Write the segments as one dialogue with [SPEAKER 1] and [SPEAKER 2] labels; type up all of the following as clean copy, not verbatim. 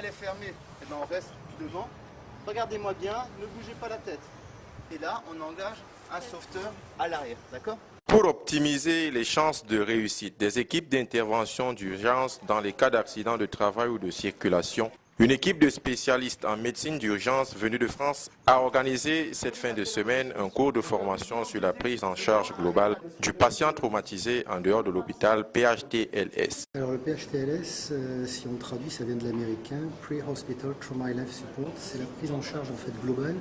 [SPEAKER 1] elle est fermée, eh ben, on reste devant. Regardez-moi bien, ne bougez pas la tête. Et là, on engage un sauveteur à l'arrière, d'accord?
[SPEAKER 2] Pour optimiser les chances de réussite des équipes d'intervention d'urgence dans les cas d'accident de travail ou de circulation, une équipe de spécialistes en médecine d'urgence venue de France a organisé cette fin de semaine un cours de formation sur la prise en charge globale du patient traumatisé en dehors de l'hôpital PHTLS.
[SPEAKER 3] Alors le PHTLS, si on traduit, ça vient de l'américain, Pre-Hospital Trauma Life Support, c'est la prise en charge en fait globale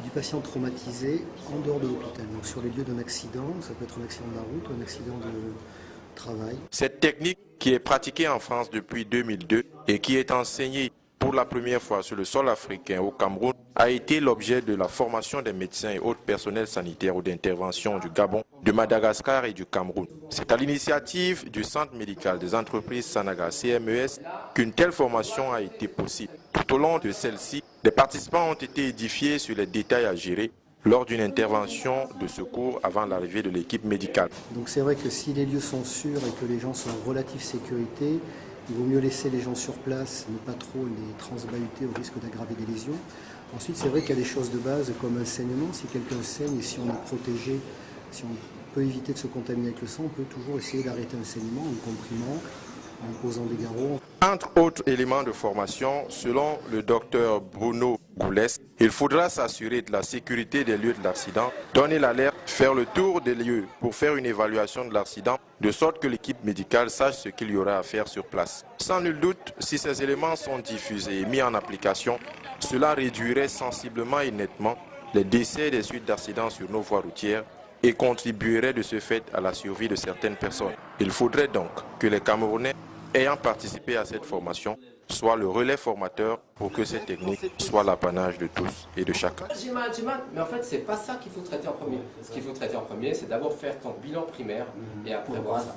[SPEAKER 3] du patient traumatisé en dehors de l'hôpital. Donc sur les lieux d'un accident, ça peut être un accident de la route ou un accident de travail.
[SPEAKER 2] Cette technique qui est pratiquée en France depuis 2002 et qui est enseignée pour la première fois sur le sol africain au Cameroun a été l'objet de la formation des médecins et autres personnels sanitaires ou d'intervention du Gabon, de Madagascar et du Cameroun. C'est à l'initiative du Centre médical des entreprises Sanaga CMES qu'une telle formation a été possible. Tout au long de celle-ci, les participants ont été édifiés sur les détails à gérer lors d'une intervention de secours avant l'arrivée de l'équipe médicale.
[SPEAKER 3] Donc c'est vrai que si les lieux sont sûrs et que les gens sont en relative sécurité, il vaut mieux laisser les gens sur place, ne pas trop les transbahuter au risque d'aggraver des lésions. Ensuite, c'est vrai qu'il y a des choses de base comme un saignement. Si quelqu'un saigne et si on est protégé, si on peut éviter de se contaminer avec le sang, on peut toujours essayer d'arrêter un saignement en comprimant, en posant des garrots.
[SPEAKER 2] Entre autres éléments de formation, selon le docteur Bruno Goulès, il faudra s'assurer de la sécurité des lieux de l'accident, donner l'alerte, faire le tour des lieux pour faire une évaluation de l'accident, de sorte que l'équipe médicale sache ce qu'il y aura à faire sur place. Sans nul doute, si ces éléments sont diffusés et mis en application, cela réduirait sensiblement et nettement les décès des suites d'accidents sur nos voies routières et contribuerait de ce fait à la survie de certaines personnes. Il faudrait donc que les Camerounais ayant participé à cette formation soient le relais formateur pour que cette technique soit l'apanage de tous et de chacun.
[SPEAKER 4] Mais en fait, c'est pas ça qu'il faut traiter en premier. Ce qu'il faut traiter en premier, c'est d'abord faire ton bilan primaire et après voir ça.